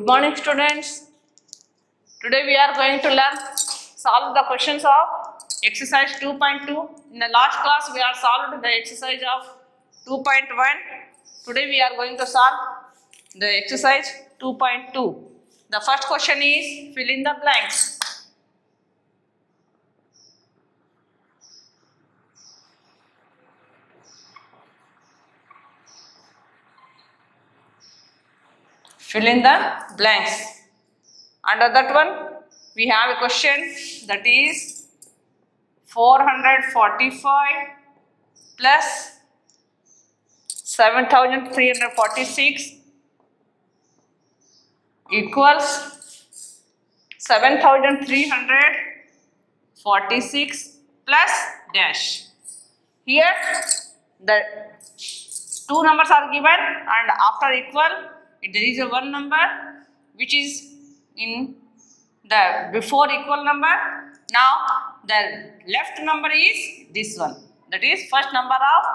Good morning, students. Today we are going to learn solve the questions of exercise 2.2. In the last class we are solved the exercise of 2.1. Today we are going to solve the exercise 2.2. The first question is fill in the blanks. Fill in the blanks. Under that one, we have a question that is 445 plus 7346 equals 7346 plus dash. Here the two numbers are given and after equal there is a one number which is in the before equal number. Now the left number is this one, that is first number of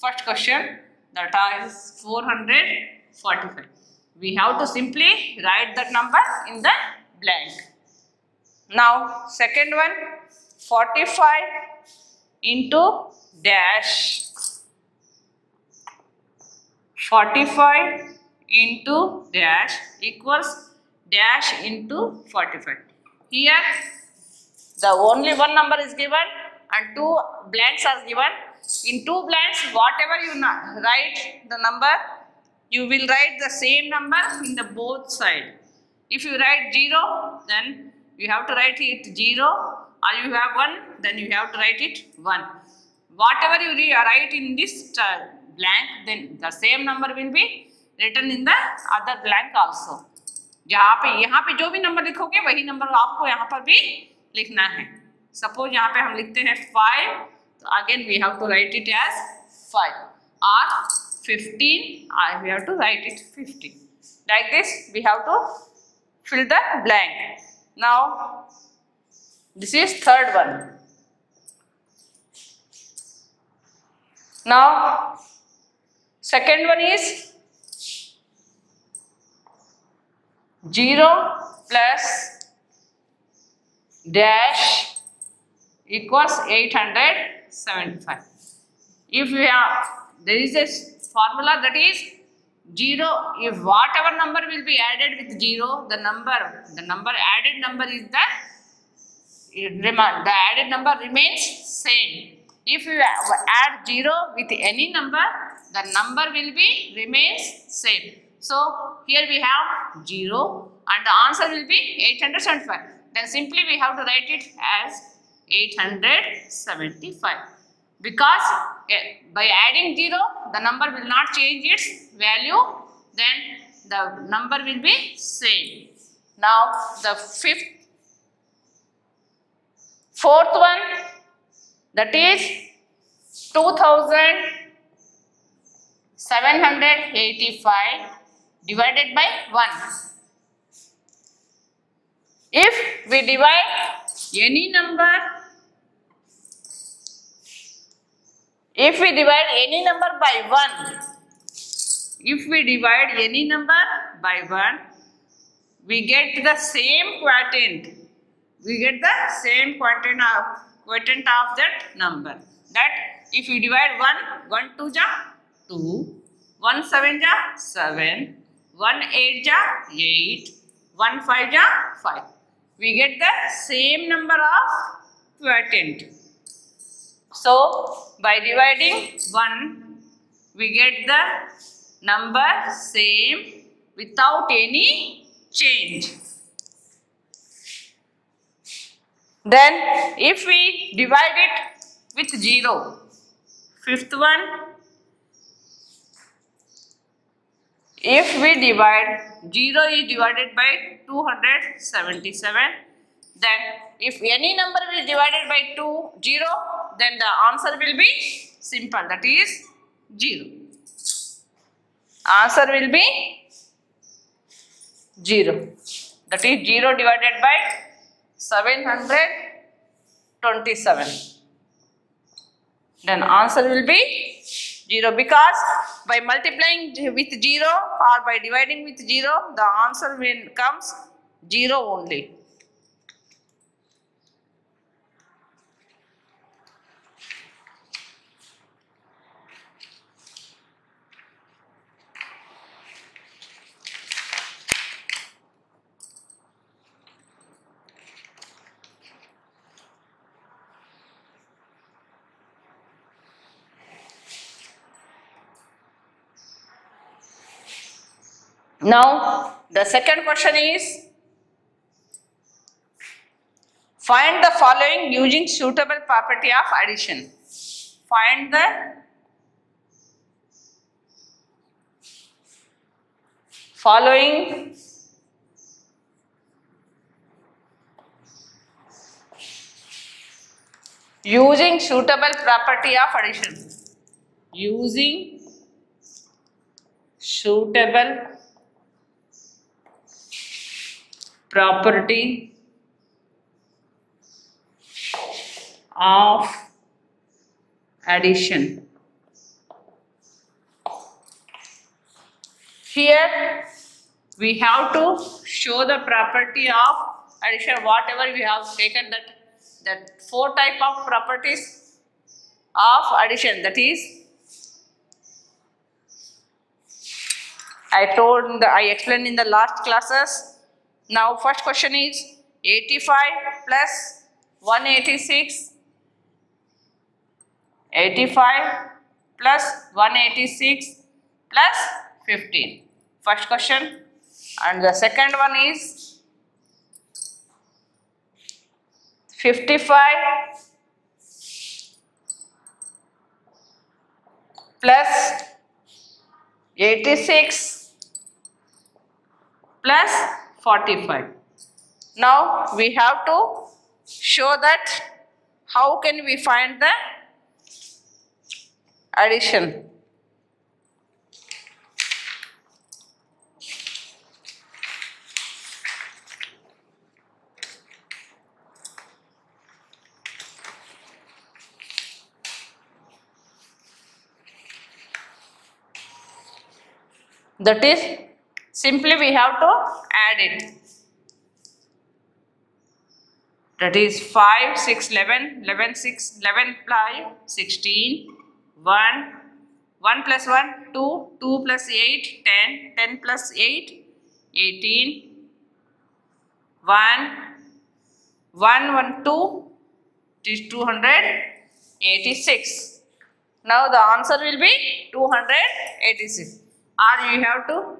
first question, that is 445. We have to simply write that number in the blank. Now second one, 45 into dash, 45 into dash equals dash into 45. Here the only one number is given and two blanks are given. In two blanks, whatever you write the number, you will write the same number in the both side. If you write 0, then you have to write it 0, or you have 1, then you have to write it 1. Whatever you write in this blank, then the same number will be written in the other blank also. यहाँ पे जो भी number लिखोगे वही number आपको यहाँ पर भी लिखना है. सपोज यहाँ पे हम लिखते हैं 5, तो again we have to write it as 5, और 15 we have to write it 15. Like this we have to fill the blank. Now this is third one. Now second one is 0 plus dash equals 875. If you have, there is a formula that is 0, if whatever number will be added with 0, the added number is the added number remains same. If you add 0 with any number, the number will be remains same. So here we have 0 and the answer will be 875. Then simply we have to write it as 875. Because by adding 0, the number will not change its value, then the number will be same. Now the fourth one, that is 2785 divided by 1. If we divide any number by 1, we get the same quotient. We get the same quotient of that number. That if you divide 1 2 ja 2, 1 7 ja 7, 1 8 ja 8, 1 5 ja 5. We get the same number of quotient. So by dividing 1, we get the number same without any change. Then if we divide it with 0, fifth one, if we divide 0 is divided by 277, then if any number is divided by 0, then the answer will be simple, that is 0. Answer will be 0, that is 0 divided by 727. Then answer will be 0 because by multiplying with 0 or by dividing with 0, the answer will comes 0 only. Now, the second question is, find the following using suitable property of addition. Find the following using suitable property of addition. Using suitable property of addition. Here we have to show the property of addition, whatever we have taken, that 4 type of properties of addition, that is I explained in the last classes. Now first question is 85 plus 186. 85 plus 186 plus 15. First question. And the second one is 55 plus 86 plus 45. Now we have to show that how can we find the addition. That is, simply we have to add it. That is 5, 6, 11, 11, 6, 11, 5, 16, 1, 1 plus 1, 2, 2 plus 8, 10, 10 plus 8, 18, 1, 1, 1, 2, it is 286. Now the answer will be 286. Or you have to,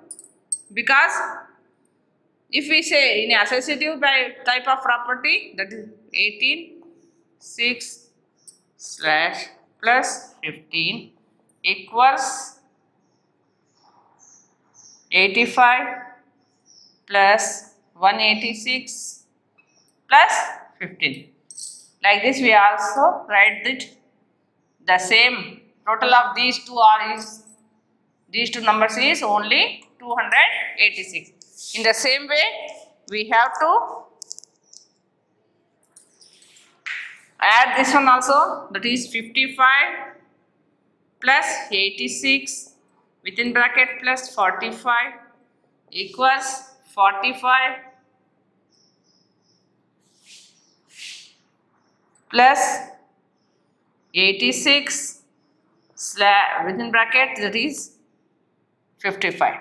because if we say in associative type of property, that is 18, 6 slash plus 15 equals 85 plus 186 plus 15. Like this we also write it the same. Total of these two numbers is only 286. In the same way, we have to add this one also, that is 55 plus 86 within bracket plus 45 equals 45 plus 86 within bracket, that is 55.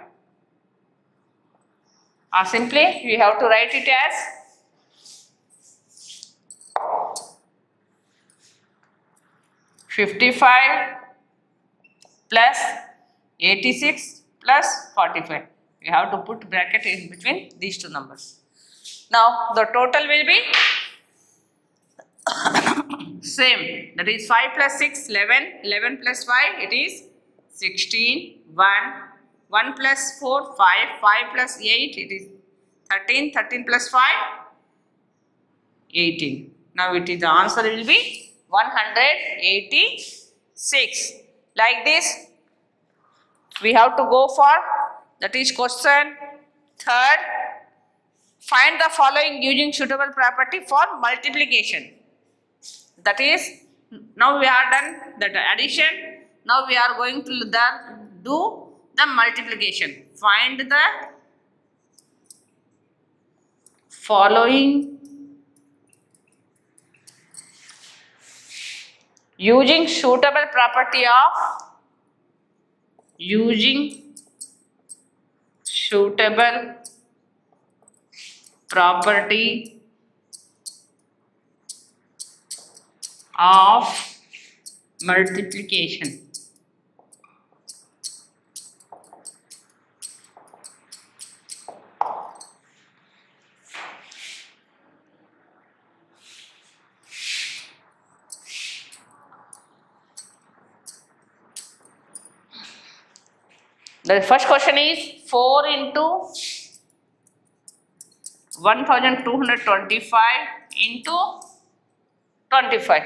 Or simply we have to write it as 55 plus 86 plus 45. We have to put bracket in between these two numbers. Now the total will be same, that is 5 plus 6, 11, 11 plus 5, it is 16, 1, 1 plus 4, 5, 5 plus 8, it is 13, 13 plus 5, 18. Now it is, the answer will be 186. Like this, we have to go for, that is question third. Find the following using suitable property for multiplication. That is, now we have done the addition. Now we are going to do the multiplication. Find the following using suitable property of multiplication. The first question is 4 into 1225 into 25.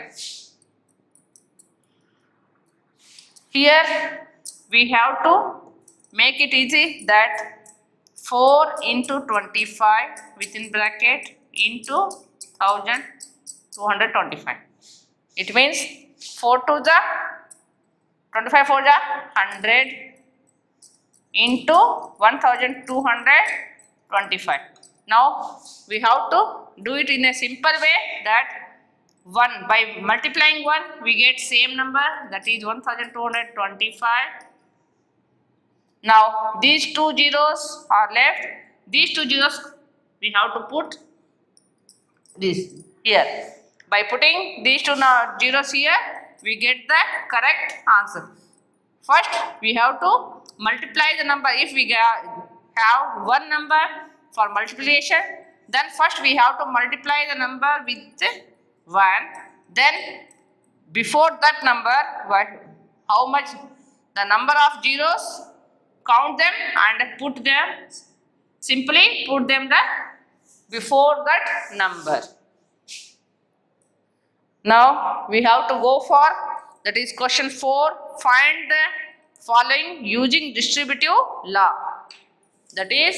Here we have to make it easy, that 4 into 25 within bracket into 1225. It means 4 to the 25 for the 100 into 1225. Now we have to do it in a simple way, that 1 by multiplying 1 we get same number, that is 1225. Now these two zeros are left. These two zeros we have to put this here. By putting these two zeros here, we get the correct answer. First we have to multiply the number. If we have one number for multiplication, then first we have to multiply the number with 1. Then before that number, how much the number of zeros, count them and put them, simply put them before that number. Now we have to go for, that is question 4. Find the following using distributive law. That is,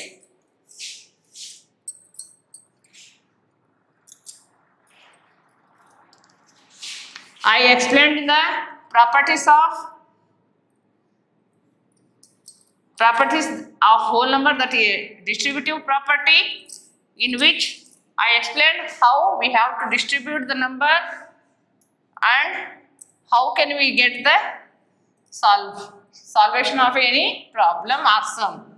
I explained the properties of whole number, that is distributive property, in which I explained how we have to distribute the number and how can we get the solvation of any problem or sum.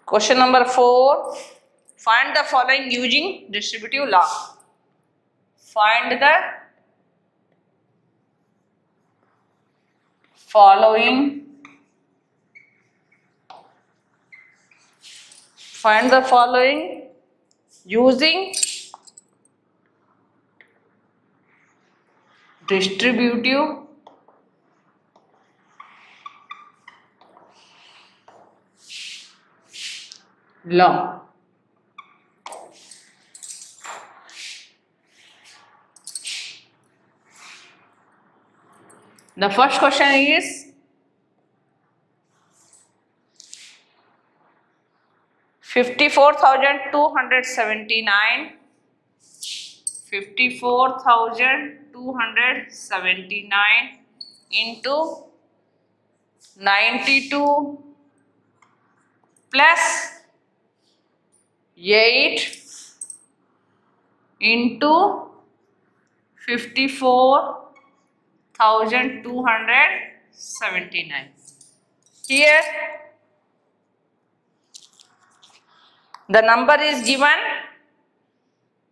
Question number 4. Find the following using distributive law. Find the following using distributive law. The first question is 54,279 into 92 plus 8 into 54,279. Here the number is given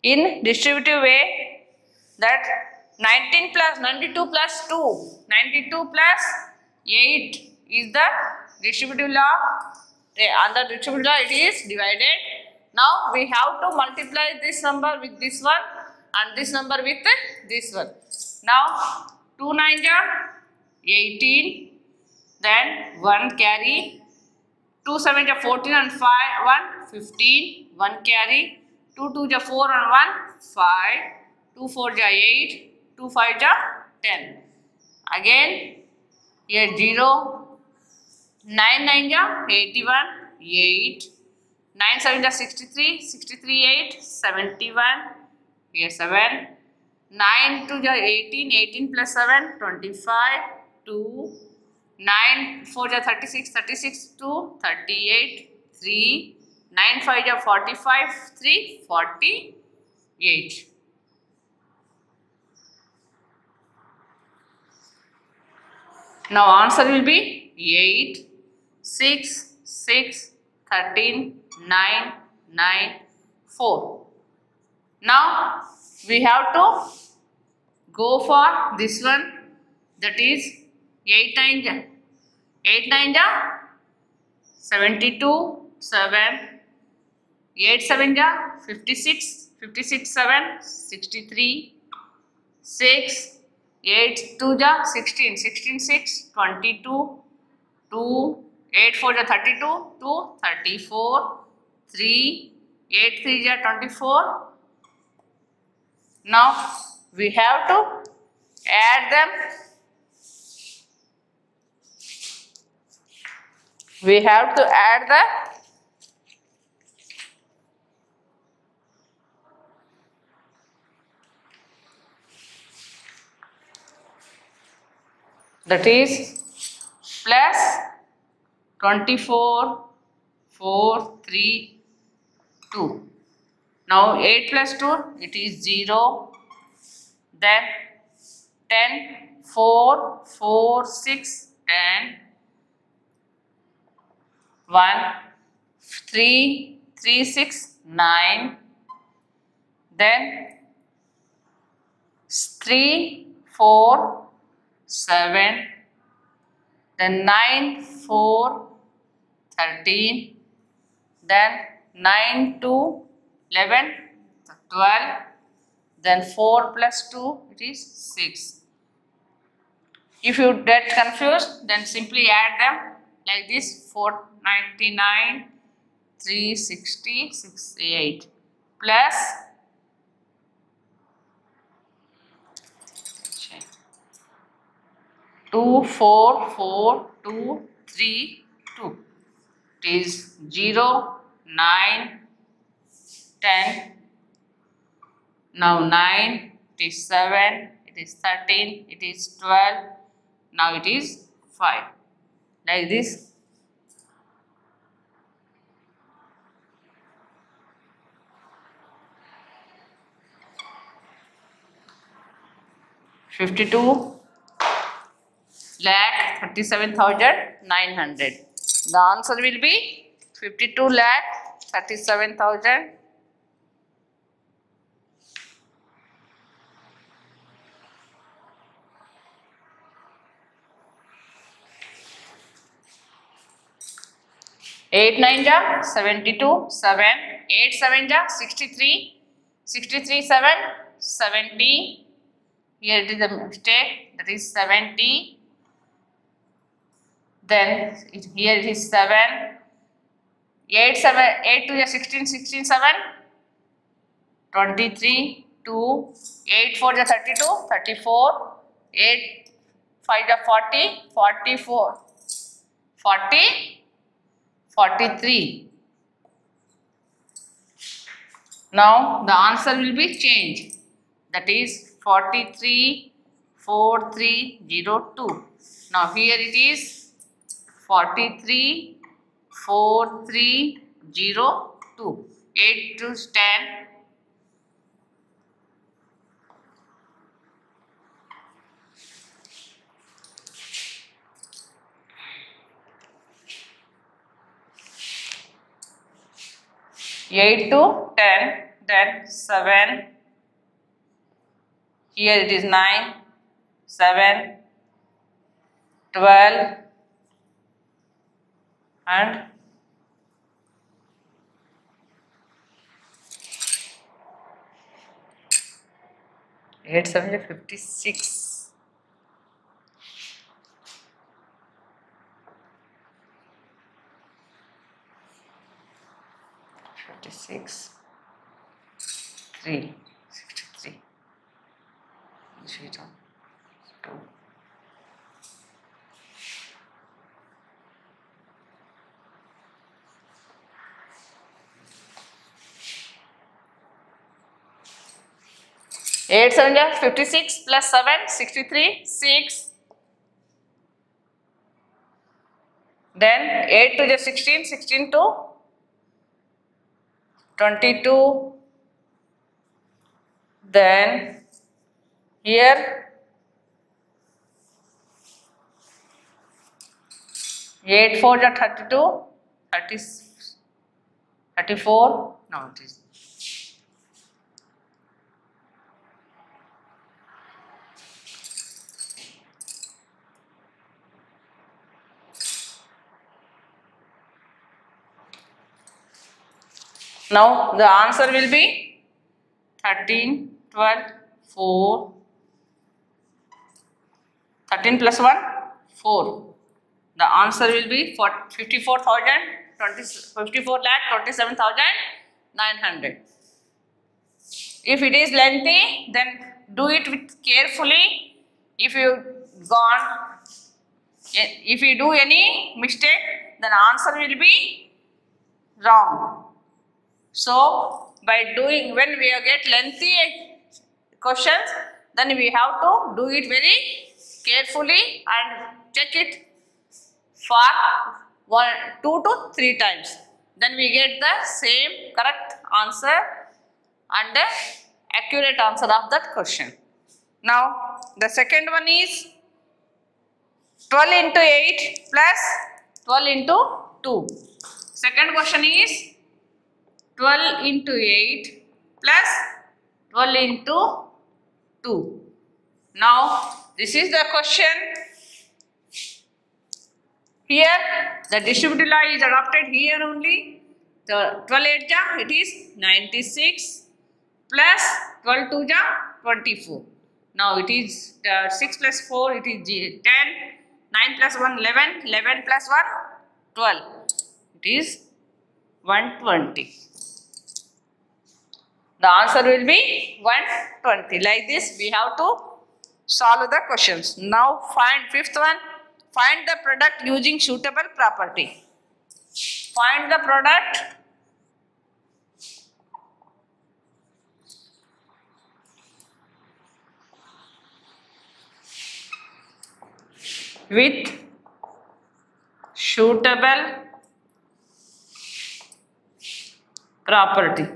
in distributive way, that 92 plus 2, 92 plus 8 is the distributive law. Under distributive law it is divided. Now we have to multiply this number with this one and this number with this one. Now 2 9 are 18, then 1 carry, 2 7 are 14 and 5 1 15, 1 carry, 2 2 are 4 and 1 5, 2 4 are 8, 2 5 are 10. Again here 0, 9 9 ja 81, 8, 9 7 ja 63, 63 8, 71, here 7, 9 2 ja 18, 18 plus 7, 25, 2, 9 4 ja 36, 36 2, 38, 3, 9 5 ja 45, 3, 48. Now answer will be 8, 6, 6, 13, 9, 9, 4. Now we have to go for this one, that is 8 9 8 9 72, 7, 8 7 56, 56 7, 63, 6, 8 2 16, 16 6, 22, 2, 8 4 32, 2, 34, 3, 8 3 24. Now we have to add them. We have to add that is plus 24, 4, 3, 2. Now 8 plus 2, it is 0. Then 10, 4, 4, 6, 10, 1, 3, 3, 6, 9. Then 3, 4, 7. Then 9, 4, 13. Then 9, 2, 11, 12. Then 4 plus 2, it is 6. If you get confused, then simply add them like this: 499, 360, 68 plus 2, 4, 4, 2, 3, 2. It is 0, 9, 10. Now 9, it is 7, it is 13, it is 12, now it is 5. Like this. $52 lakh 37,900. The answer will be 52 lakh 37,000. Eight 9 ja 72, 7, 8 7 ja 63, 63 7, 70. Here it is a mistake, that is 70. Then here it is 7, 8 7, 8 2 ja 16, 16 7, 23, 2, 8 4 ja 32, 34, 8 5 ja 40, 44, 40, 43. Now the answer will be changed, that is 43 4302. Now here it is 43 4302. 8 to 10. Eight to 10, then 7. Here it is 9, 7, 12, and 8 7 56. 56, 3, 63. 8 7 is 56 plus 7 63 6. Then 8 to 16 16 to 22. Then here 8 4 is 32 30 34. No, it is. Now the answer will be 13, 12, 4, 13 plus 1, 4. The answer will be 54,27,900. If it is lengthy, then do it with carefully. If you do any mistake, then answer will be wrong. So by doing, when we get lengthy questions, then we have to do it very carefully and check it for 2 to 3 times. Then we get the same correct answer and the accurate answer of that question. Now the second one is 12 into 8 plus 12 into 2. Second question is 12 into 8 plus 12 into 2. Now this is the question. Here the distributive law is adopted here only. The 12 8 ja, it is 96 plus 12 2 ja 24. Now it is 6 plus 4, it is 10, 9 plus 1 11, 11 plus 1 12. It is 120. The answer will be 120. Like this we have to solve the questions. Now find fifth one. Find the product using suitable property. Find the product with suitable property.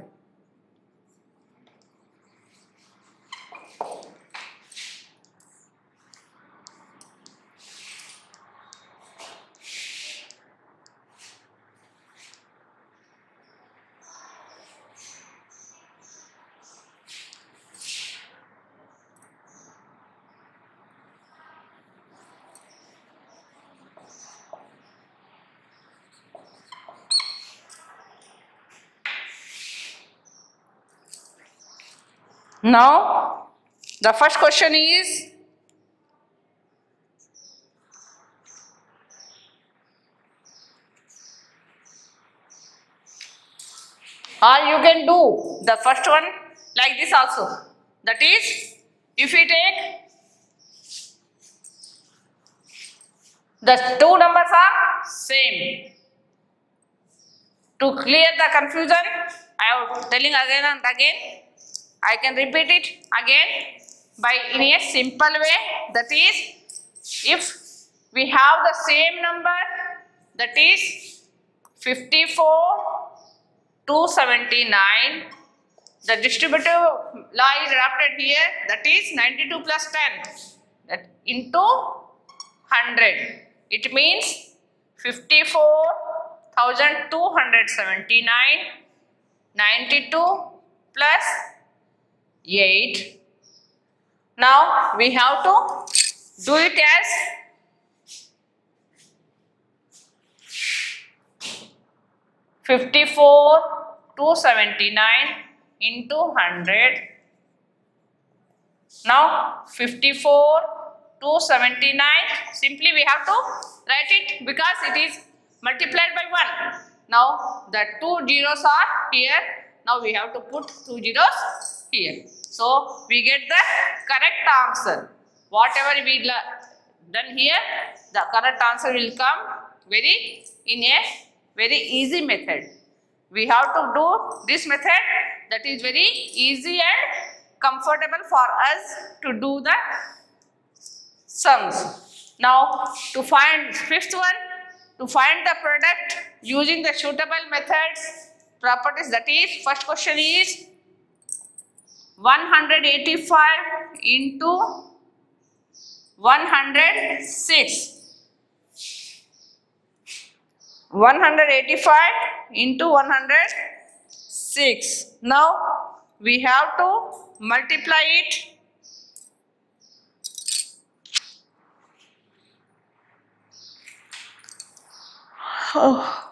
Now the first question is or you can do the first one like this also. That is, if we take the two numbers are same. To clear the confusion, I am telling again and again. I can repeat it again by in a simple way. That is, if we have the same number, that is 54 279. The distributive law is adopted here. That is 92 plus 10. That into 100. It means 54,279. 92 plus 8. Now we have to do it as 54,279 into 100. Now 54,279. Simply we have to write it because it is multiplied by 1. Now the 2 zeros are here. Now we have to put 2 zeros here. So we get the correct answer. Whatever we done here, the correct answer will come in a very easy method. We have to do this method, that is very easy and comfortable for us to do the sums. Now to find fifth one, to find the product using the suitable methods, properties, that is first question is 185 into 106. 185 into 106. Now we have to multiply it. Oh.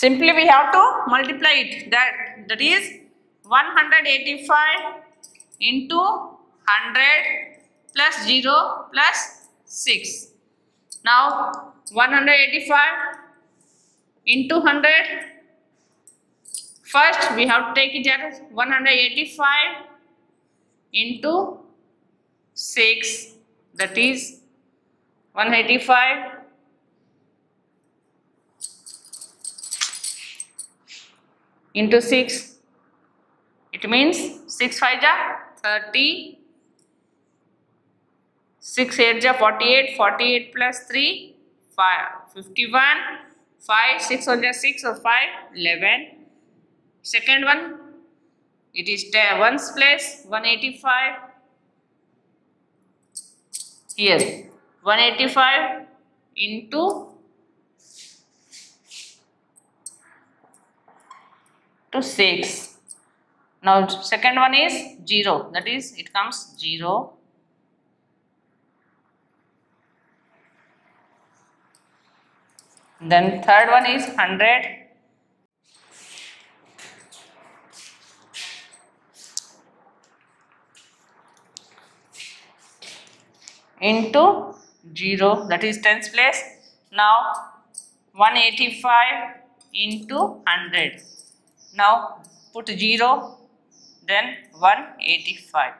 Simply we have to multiply it. That is 185 into 100 plus 0 plus 6. Now 185 into 100. First we have to take it as 185 into 6. That is 185 into 6, it means 6 5 ja 30, 6 8 ja 48, 48 plus 3 51, 5 6 1 ja 6 or 5 11. Second one, it is 1's place 185. Here 185 into to 6. Now second one is 0, that is it comes 0. Then third one is 100 into 0, that is 10's place. Now 185 into 100. Now put 0, then 185.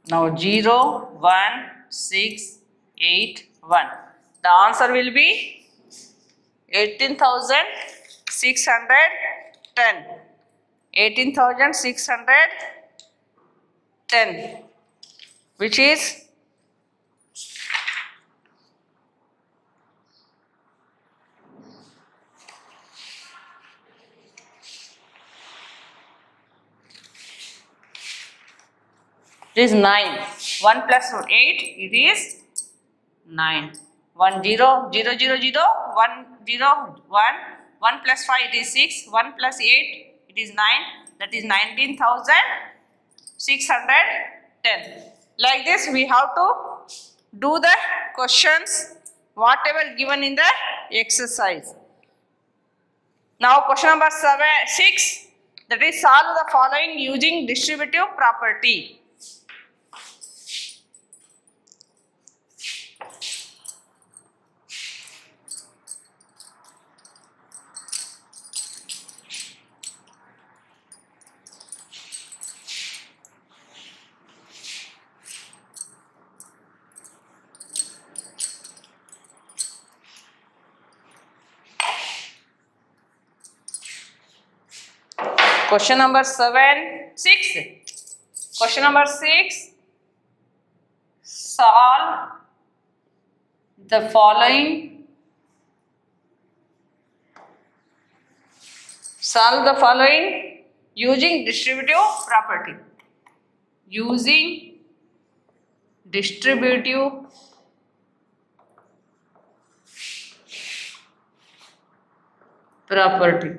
Now 0, 1, 6, 8, 1. The answer will be 18,610. 18,610, which is it is 9. 1 plus 8, it is 9. 1 0 0 0 0 1 0 1 1 plus 5, it is 6. 1 plus 8, it is 9. That is 19,610. Like this we have to do the questions whatever given in the exercise. Now question number 6, that is solve the following using distributive property. Question number 6. Question number 6. Solve the following. Solve the following using distributive property. Using distributive property.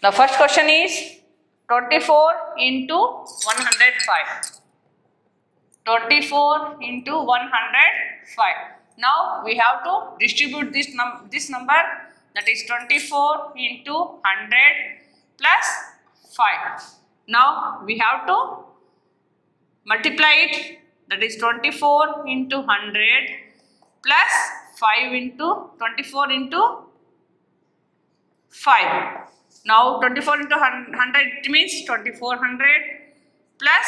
The first question is 24 into 105. 24 into 105. Now we have to distribute this number, that is 24 into 100 plus 5. Now we have to multiply it, that is 24 into 100 plus 5 into 24 into 5. Now 24 into 100, it means 2400 plus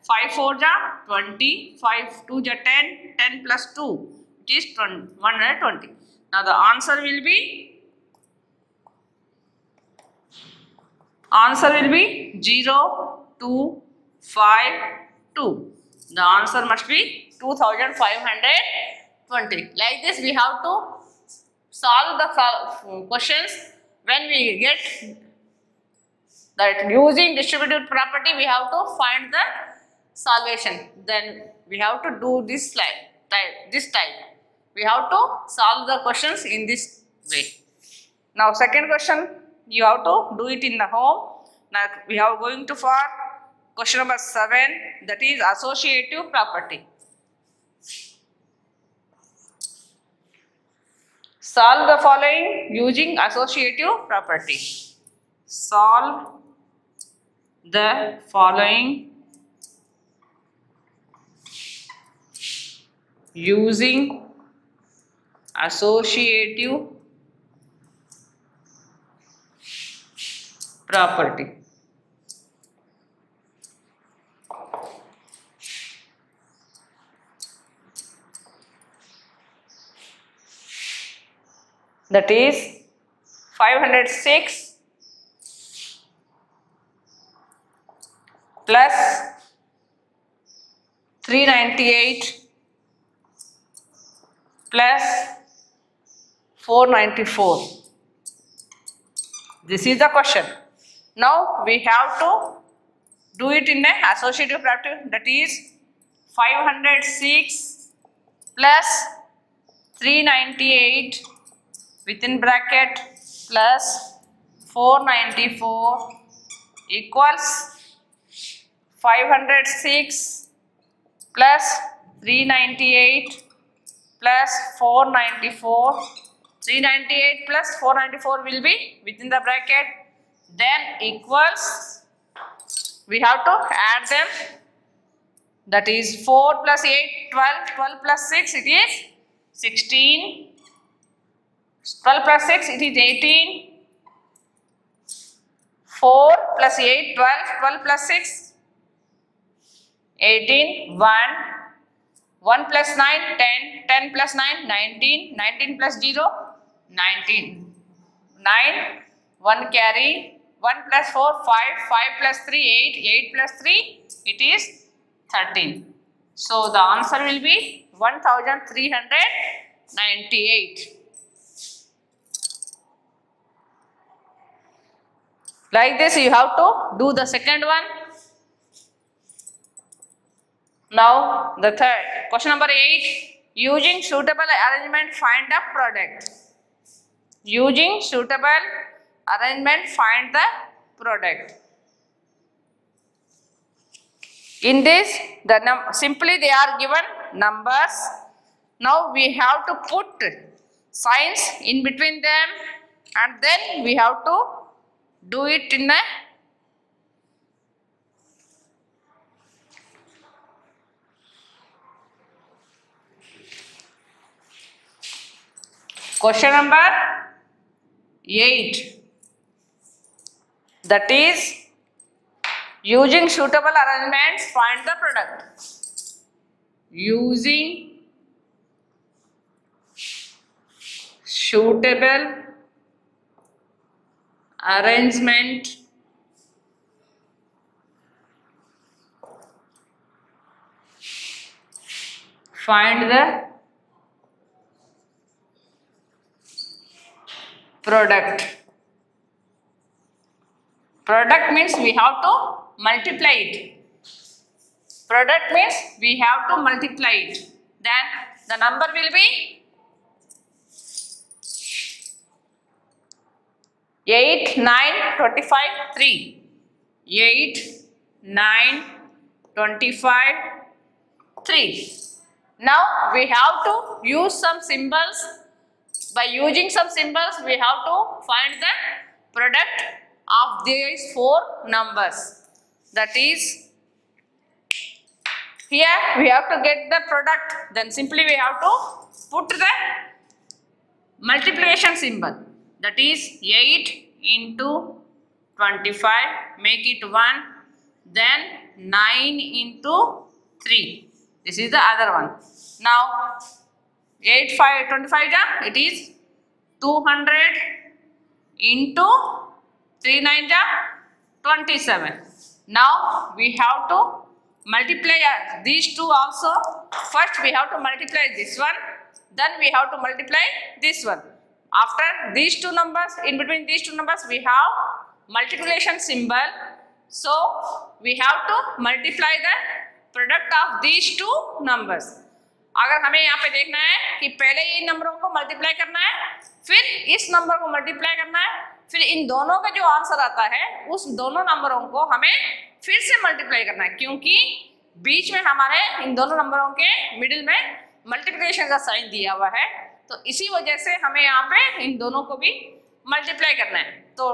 5 4 ja 20, 5 2 ja 10, 10 plus 2, it is 120. Now the answer will be 0, 2, 5, 2. The answer must be 2520. Like this we have to solve the questions. When we get that using distributive property, we have to find the solution. Then we have to do this type. We have to solve the questions in this way. Now second question, you have to do it in the home. Now we are going to for question number 7, that is associative property. Solve the following using associative property. Solve the following using associative property. That is 506 plus 398 plus 494. This is the question. Now we have to do it in an associative property, that is 506 plus 398 within bracket plus 494 equals 506 plus 398 plus 494. 398 plus 494 will be within the bracket, then equals, we have to add them, that is 4 plus 8, 12, 12 plus 6, it is 16, 12 plus 6, it is 18, 4 plus 8, 12, 12 plus 6, 18, 1, 1 plus 9, 10, 10 plus 9, 19, 19 plus 0, 19, 9, 1 carry, 1 plus 4, 5, 5 plus 3, 8, 8 plus 3, it is 13. So the answer will be 1398. Like this you have to do the second one. Now the third, question number 8, using suitable arrangement find the product. Using suitable arrangement find the product. In this, simply they are given numbers. Now we have to put signs in between them, and then we have to do it in a question number 8, that is using suitable arrangements find the product. Using suitable arrangement find the product. Product means we have to multiply it. Product means we have to multiply it. Then the number will be 8, 9, 25, 3. 8, 9, 25, 3. Now we have to use some symbols. By using some symbols, we have to find the product of these 4 numbers. That is Here we have to get the product, then simply we have to put the multiplication symbol, that is 8 into 25, make it 1, then 9 into 3. This is the other one. Now 8 5 25 ja, it is 200 into 3 9 ja 27. Now we have to multiply these two also. First we have to multiply this one, then we have to multiply this one. After these two numbers, in between these two numbers we have multiplication symbol, so we have to multiply the product of these two numbers. अगर हमें यहाँ पे देखना है कि पहले इन नंबरों को मल्टीप्लाई करना है, फिर इस नंबर को मल्टीप्लाई करना है, फिर इन दोनों का जो आंसर आता है उस दोनों नंबरों को हमें फिर से मल्टीप्लाई करना है, क्योंकि बीच में हमारे इन दोनों नंबरों के मिडिल में मल्टीप्लिकेशन का साइन दिया हुआ है, तो इसी वजह से हमें यहाँ पे इन दोनों को भी मल्टीप्लाई करना है. तो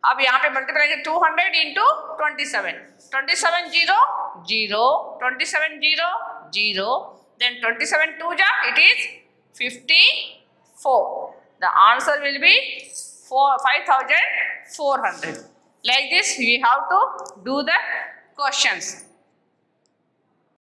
अब यहाँ पे multiply 200 into 27, 27 0 0, 27 0 0, then 27 2 ja, it is 54. The answer will be 5400. Like this we have to do the questions.